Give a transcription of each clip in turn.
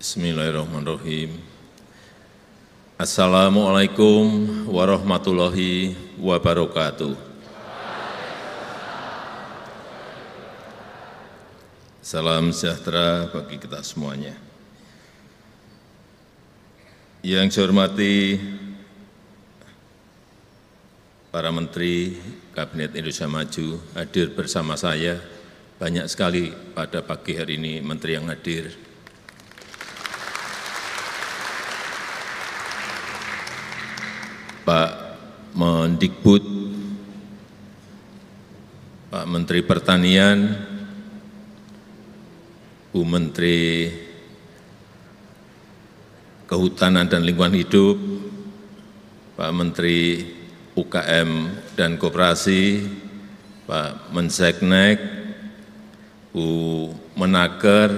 Bismillahirrahmanirrahim. Assalamualaikum warahmatullahi wabarakatuh. Salam sejahtera bagi kita semuanya. Yang saya hormati para Menteri Kabinet Indonesia Maju, hadir bersama saya, banyak sekali pada pagi hari ini Menteri yang hadir. Pak Mendikbud, Pak Menteri Pertanian, Bu Menteri Kehutanan dan Lingkungan Hidup, Pak Menteri UKM dan Koperasi, Pak Menseknek, Bu Menaker,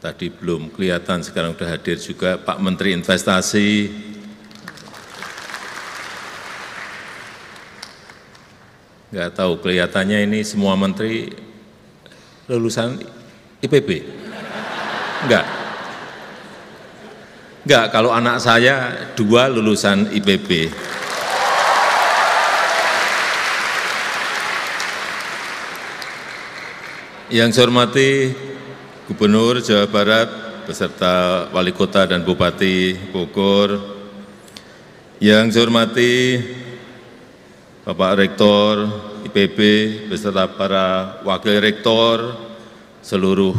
tadi belum kelihatan, sekarang sudah hadir juga Pak Menteri Investasi, nggak tahu kelihatannya ini semua menteri lulusan IPB? Enggak, kalau anak saya 2 lulusan IPB. Yang saya hormati Gubernur Jawa Barat beserta Wali Kota dan Bupati Bogor, yang saya hormati Bapak Rektor IPB beserta para Wakil Rektor, seluruh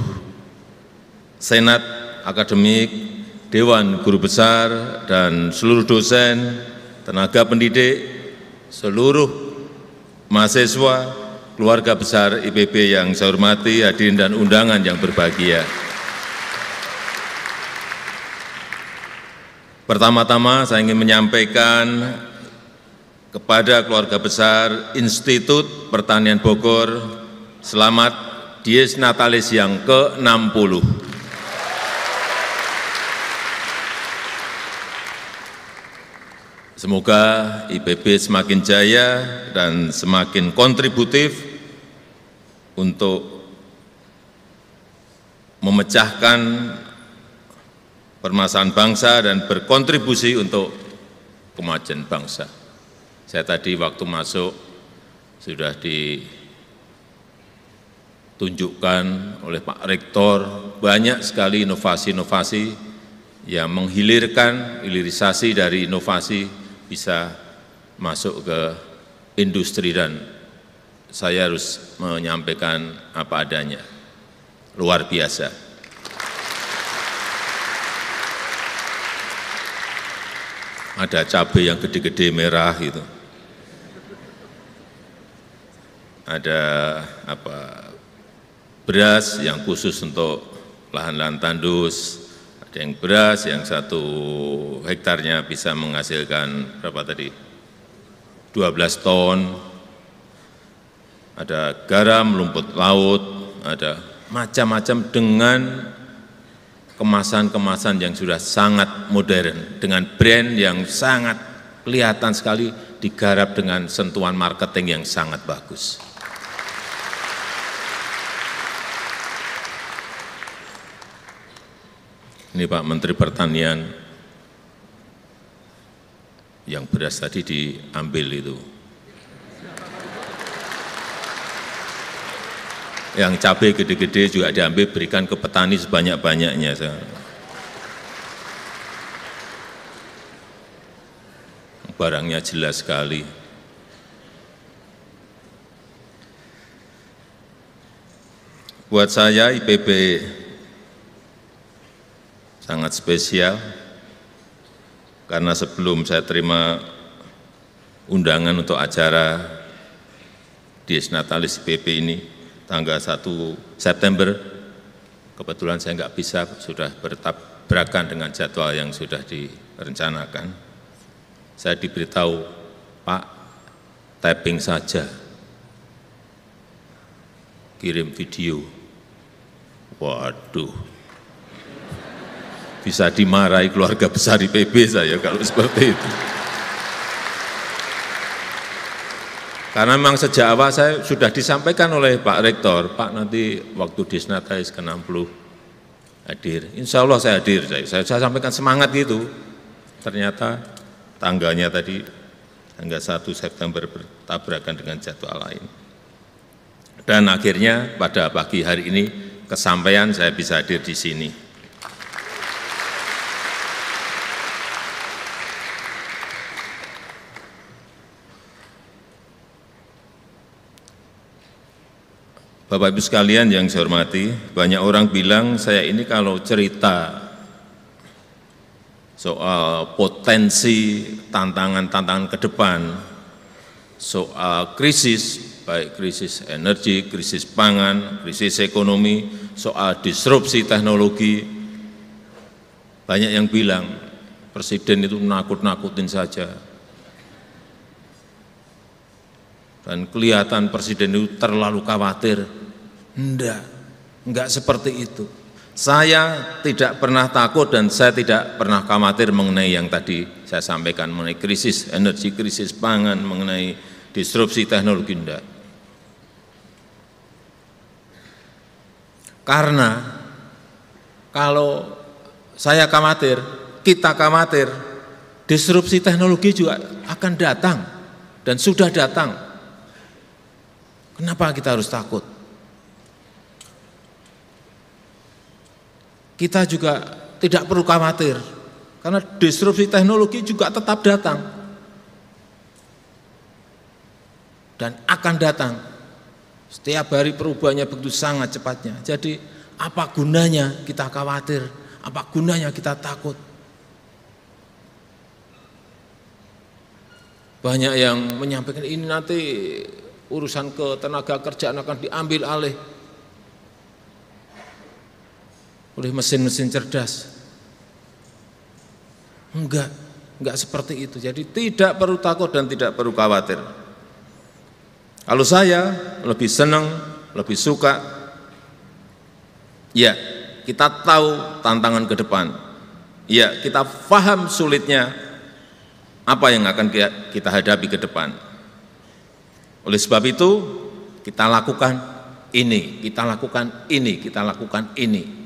Senat Akademik, Dewan Guru Besar, dan seluruh dosen, tenaga pendidik, seluruh mahasiswa, keluarga besar IPB yang saya hormati, hadirin dan undangan yang berbahagia. Pertama-tama saya ingin menyampaikan kepada keluarga besar Institut Pertanian Bogor, selamat Dies Natalis yang ke-60. Semoga IPB semakin jaya dan semakin kontributif untuk memecahkan permasalahan bangsa dan berkontribusi untuk kemajuan bangsa. Saya tadi waktu masuk sudah ditunjukkan oleh Pak Rektor banyak sekali inovasi-inovasi yang menghilirkan, hilirisasi dari inovasi bisa masuk ke industri, dan saya harus menyampaikan apa adanya. Luar biasa. Ada cabai yang gede-gede merah gitu. Ada beras yang khusus untuk lahan-lahan tandus, ada yang beras yang 1 hektarnya bisa menghasilkan berapa tadi? 12 ton, ada garam, rumput laut, ada macam-macam dengan kemasan-kemasan yang sudah sangat modern, dengan brand yang sangat kelihatan sekali digarap dengan sentuhan marketing yang sangat bagus. Ini Pak Menteri Pertanian, yang beras tadi diambil itu. Yang cabai gede-gede juga diambil, berikan ke petani sebanyak-banyaknya. Barangnya jelas sekali. Buat saya IPB sangat spesial, karena sebelum saya terima undangan untuk acara Dies Natalis IPB ini, tanggal 1 September, kebetulan saya nggak bisa, sudah bertabrakan dengan jadwal yang sudah direncanakan. Saya diberitahu, Pak, tapping saja, kirim video. Waduh, bisa dimarahi keluarga besar IPB saya kalau seperti itu. Karena memang sejak awal saya sudah disampaikan oleh Pak Rektor, Pak nanti waktu Dies Natalis ke-60 hadir. Insya Allah saya hadir. Saya sampaikan semangat itu. Ternyata tanggalnya tadi tanggal 1 September bertabrakan dengan jadwal lain. Dan akhirnya pada pagi hari ini kesampaian saya bisa hadir di sini. Bapak Ibu sekalian yang saya hormati, banyak orang bilang saya ini kalau cerita soal potensi tantangan-tantangan ke depan, soal krisis, baik krisis energi, krisis pangan, krisis ekonomi, soal disrupsi teknologi, banyak yang bilang Presiden itu nakut-nakutin saja. Dan kelihatan Presiden itu terlalu khawatir. Enggak seperti itu. Saya tidak pernah takut dan saya tidak pernah khawatir mengenai yang tadi saya sampaikan, mengenai krisis energi, krisis pangan, mengenai disrupsi teknologi, enggak. Karena kalau saya khawatir, kita khawatir, disrupsi teknologi juga akan datang dan sudah datang. Kenapa kita harus takut? Kita juga tidak perlu khawatir, karena disrupsi teknologi juga tetap datang dan akan datang. Setiap hari perubahannya begitu sangat cepatnya. Jadi apa gunanya kita khawatir, apa gunanya kita takut? Banyak yang menyampaikan ini nanti urusan ketenaga kerjaan akan diambil alih oleh mesin-mesin cerdas. Enggak seperti itu. Jadi tidak perlu takut dan tidak perlu khawatir. Kalau saya lebih senang, lebih suka, ya kita tahu tantangan ke depan, ya kita paham sulitnya apa yang akan kita hadapi ke depan. Oleh sebab itu kita lakukan ini, kita lakukan ini, kita lakukan ini.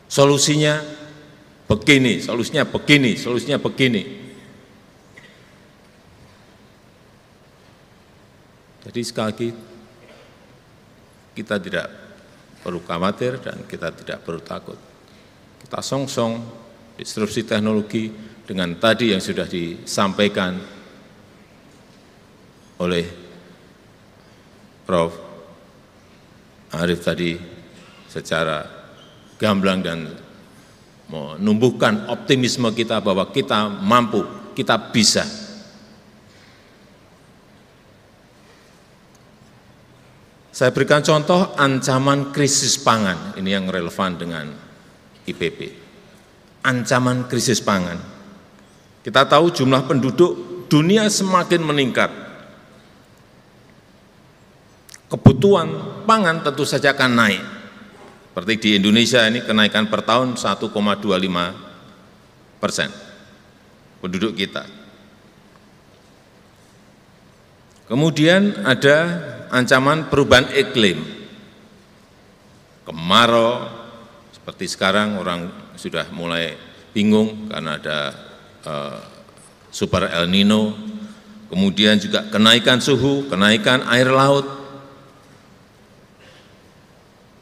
Solusinya begini, solusinya begini, solusinya begini. Jadi sekali lagi, kita tidak perlu khawatir dan kita tidak perlu takut. Kita song-song disrupsi teknologi dengan tadi yang sudah disampaikan oleh Prof. Arief tadi secara gamblang dan menumbuhkan optimisme kita bahwa kita mampu, kita bisa. Saya berikan contoh ancaman krisis pangan, ini yang relevan dengan IPB. Ancaman krisis pangan. Kita tahu jumlah penduduk dunia semakin meningkat. Kebutuhan pangan tentu saja akan naik. Seperti di Indonesia ini kenaikan per tahun 1,25% penduduk kita. Kemudian ada ancaman perubahan iklim. Kemarau, seperti sekarang orang sudah mulai bingung karena ada super El Nino. Kemudian juga kenaikan suhu, kenaikan air laut.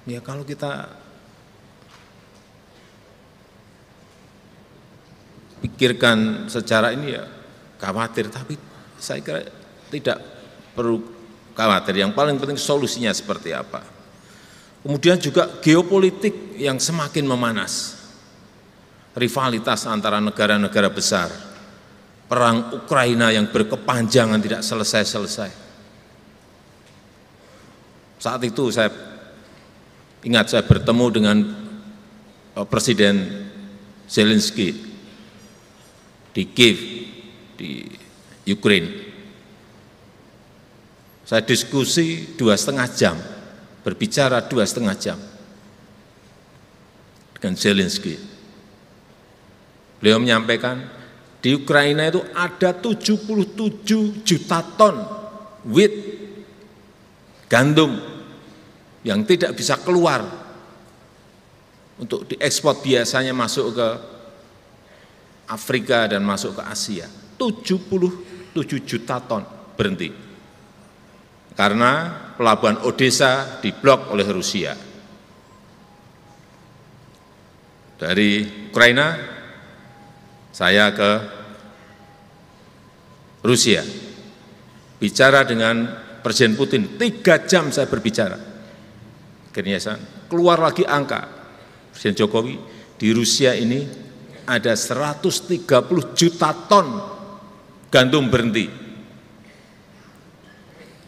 Ya kalau kita pikirkan secara ini ya khawatir, tapi saya kira tidak perlu khawatir. Yang paling penting solusinya seperti apa. Kemudian juga geopolitik yang semakin memanas. Rivalitas antara negara-negara besar. Perang Ukraina yang berkepanjangan tidak selesai-selesai. Saat itu saya ingat saya bertemu dengan Presiden Zelensky di Kiev, di Ukraina. Saya diskusi 2,5 jam, berbicara 2,5 jam dengan Zelensky. Beliau menyampaikan, di Ukraina itu ada 77 juta ton wheat, gandum, yang tidak bisa keluar untuk diekspor biasanya masuk ke Afrika dan masuk ke Asia, 77 juta ton berhenti. Karena pelabuhan Odessa diblok oleh Rusia. Dari Ukraina, saya ke Rusia, bicara dengan Presiden Putin, 3 jam saya berbicara. Akhirnya saya keluar lagi angka, Presiden Jokowi, di Rusia ini ada 130 juta ton gandum berhenti.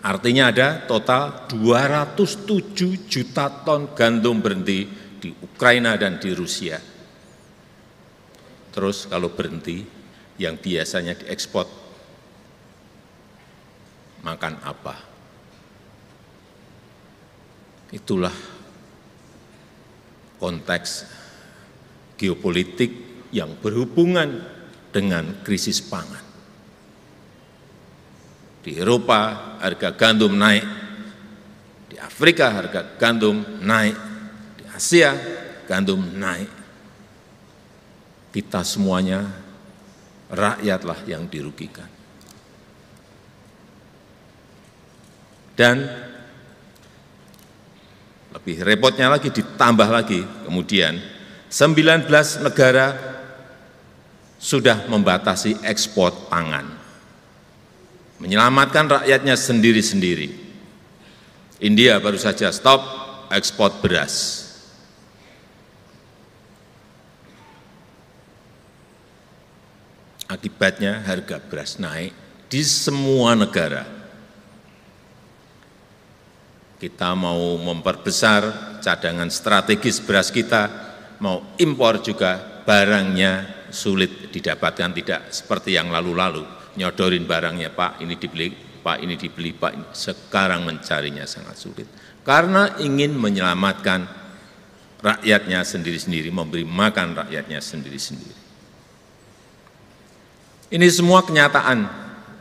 Artinya ada total 207 juta ton gandum berhenti di Ukraina dan di Rusia. Terus kalau berhenti, yang biasanya diekspor, makan apa? Itulah konteks geopolitik yang berhubungan dengan krisis pangan. Di Eropa harga gandum naik, di Afrika harga gandum naik, di Asia gandum naik. Kita semuanya rakyatlah yang dirugikan. Dan lebih repotnya lagi, ditambah lagi kemudian 19 negara sudah membatasi ekspor pangan, menyelamatkan rakyatnya sendiri-sendiri. India baru saja stop ekspor beras. Akibatnya harga beras naik di semua negara. Kita mau memperbesar cadangan strategis beras kita, mau impor juga barangnya sulit didapatkan, tidak seperti yang lalu-lalu, nyodorin barangnya, Pak ini dibeli, Pak ini dibeli, Pak ini. Sekarang mencarinya sangat sulit, karena ingin menyelamatkan rakyatnya sendiri-sendiri, memberi makan rakyatnya sendiri-sendiri. Ini semua kenyataan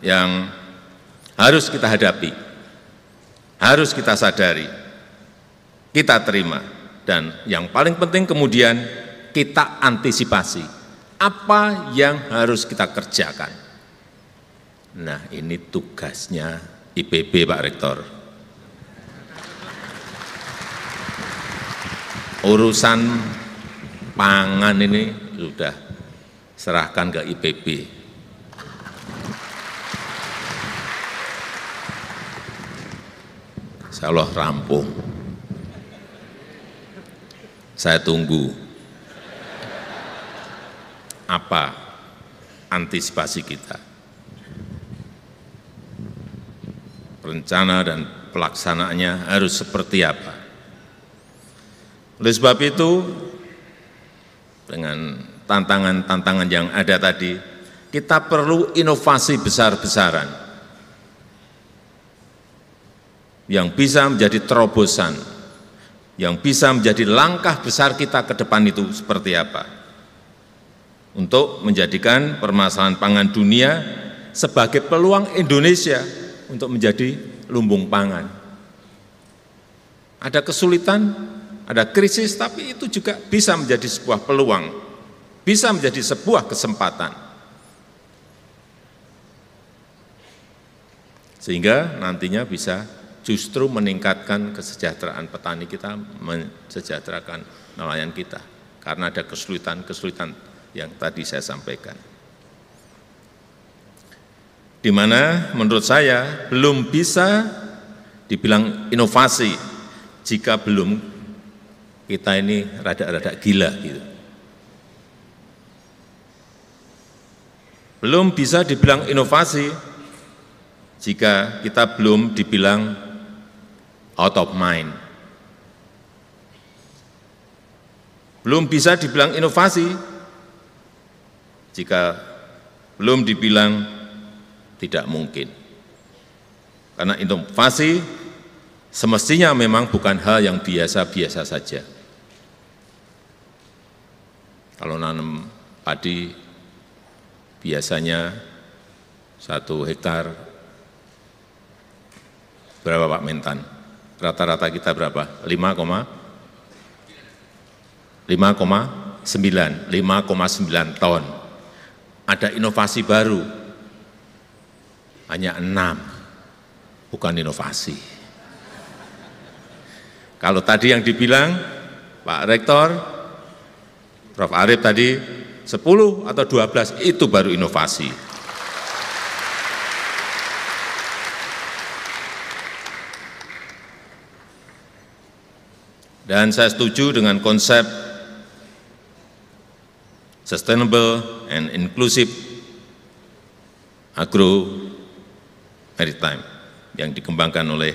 yang harus kita hadapi, harus kita sadari, kita terima, dan yang paling penting kemudian kita antisipasi apa yang harus kita kerjakan. Nah, ini tugasnya IPB, Pak Rektor. Urusan pangan ini sudah serahkan ke IPB. Insya Allah rampung. Saya tunggu apa antisipasi kita. Rencana dan pelaksanaannya harus seperti apa. Oleh sebab itu, dengan tantangan-tantangan yang ada tadi, kita perlu inovasi besar-besaran yang bisa menjadi terobosan, yang bisa menjadi langkah besar kita ke depan itu seperti apa, untuk menjadikan permasalahan pangan dunia sebagai peluang Indonesia untuk menjadi lumbung pangan. Ada kesulitan, ada krisis, tapi itu juga bisa menjadi sebuah peluang, bisa menjadi sebuah kesempatan. Sehingga nantinya bisa justru meningkatkan kesejahteraan petani kita, mensejahterakan nelayan kita, karena ada kesulitan-kesulitan yang tadi saya sampaikan. Di mana menurut saya belum bisa dibilang inovasi jika belum kita ini rada-rada gila gitu. Belum bisa dibilang inovasi jika kita belum dibilang out of mind. Belum bisa dibilang inovasi jika belum dibilang tidak mungkin. Karena inovasi semestinya memang bukan hal yang biasa-biasa saja. Kalau nanam padi biasanya 1 hektar berapa Pak Mentan? Rata-rata kita berapa? 5,9 ton. Ada inovasi baru, hanya 6, bukan inovasi. Kalau tadi yang dibilang Pak Rektor, Prof. Arief tadi 10 atau 12, itu baru inovasi. Dan saya setuju dengan konsep sustainable and inclusive agro maritime yang dikembangkan oleh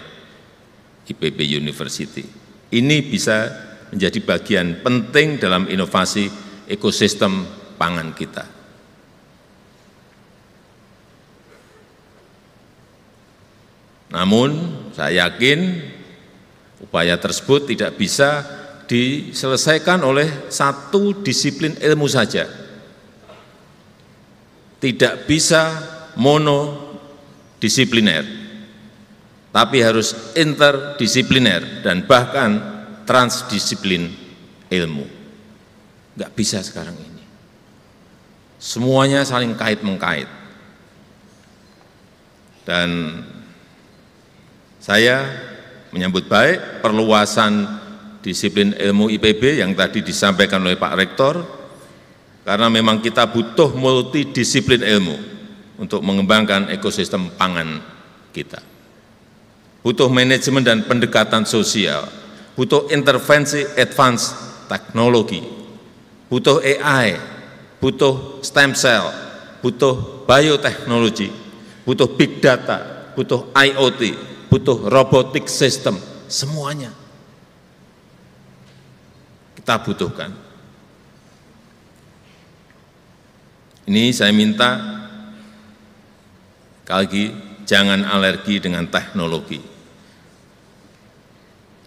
IPB University. Ini bisa menjadi bagian penting dalam inovasi ekosistem pangan kita. Namun, saya yakin upaya tersebut tidak bisa diselesaikan oleh satu disiplin ilmu saja. Tidak bisa monodisipliner, tapi harus interdisipliner dan bahkan transdisiplin ilmu. Enggak bisa sekarang ini. Semuanya saling kait-mengkait. Dan saya menyambut baik perluasan disiplin ilmu IPB yang tadi disampaikan oleh Pak Rektor, karena memang kita butuh multidisiplin ilmu untuk mengembangkan ekosistem pangan kita. Butuh manajemen dan pendekatan sosial, butuh intervensi advance teknologi, butuh AI, butuh stem cell, butuh bioteknologi, butuh big data, butuh IoT, butuh robotik system, semuanya kita butuhkan. Ini saya minta, sekali lagi, jangan alergi dengan teknologi.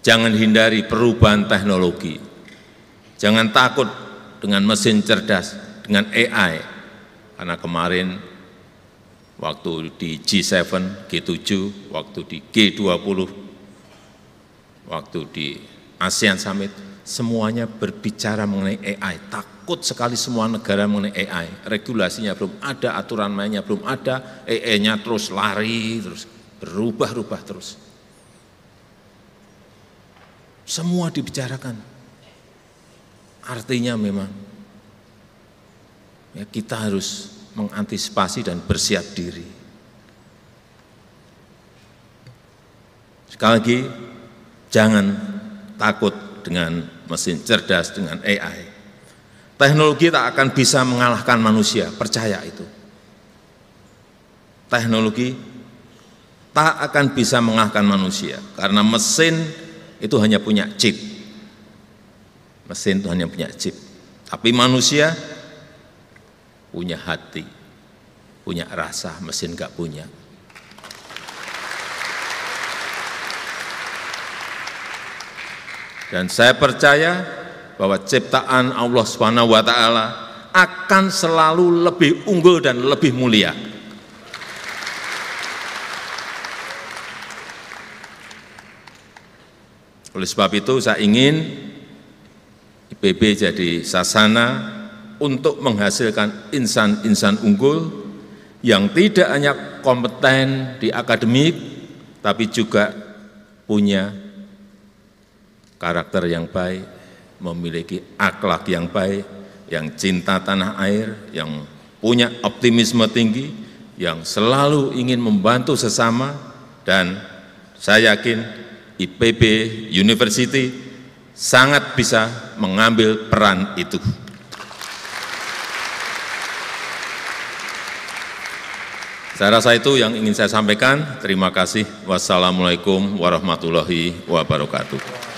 Jangan hindari perubahan teknologi. Jangan takut dengan mesin cerdas, dengan AI. Karena kemarin waktu di G7, G7, waktu di G20, waktu di ASEAN Summit, semuanya berbicara mengenai AI. Takut sekali semua negara mengenai AI. Regulasinya belum ada, aturan mainnya belum ada, AI-nya terus lari, terus berubah-ubah terus. Semua dibicarakan. Artinya memang ya kita harus mengantisipasi dan bersiap diri. Sekali lagi, jangan takut dengan mesin cerdas, dengan AI. Teknologi tak akan bisa mengalahkan manusia, percaya itu. Teknologi tak akan bisa mengalahkan manusia, karena mesin itu hanya punya chip. Mesin itu hanya punya chip. Tapi manusia punya hati, punya rasa, mesin enggak punya. Dan saya percaya bahwa ciptaan Allah Subhanahu wa taala akan selalu lebih unggul dan lebih mulia. Oleh sebab itu saya ingin IPB jadi sasana untuk menghasilkan insan-insan unggul yang tidak hanya kompeten di akademik, tapi juga punya karakter yang baik, memiliki akhlak yang baik, yang cinta tanah air, yang punya optimisme tinggi, yang selalu ingin membantu sesama, dan saya yakin IPB University sangat bisa mengambil peran itu. Saya rasa itu yang ingin saya sampaikan. Terima kasih. Wassalamualaikum warahmatullahi wabarakatuh.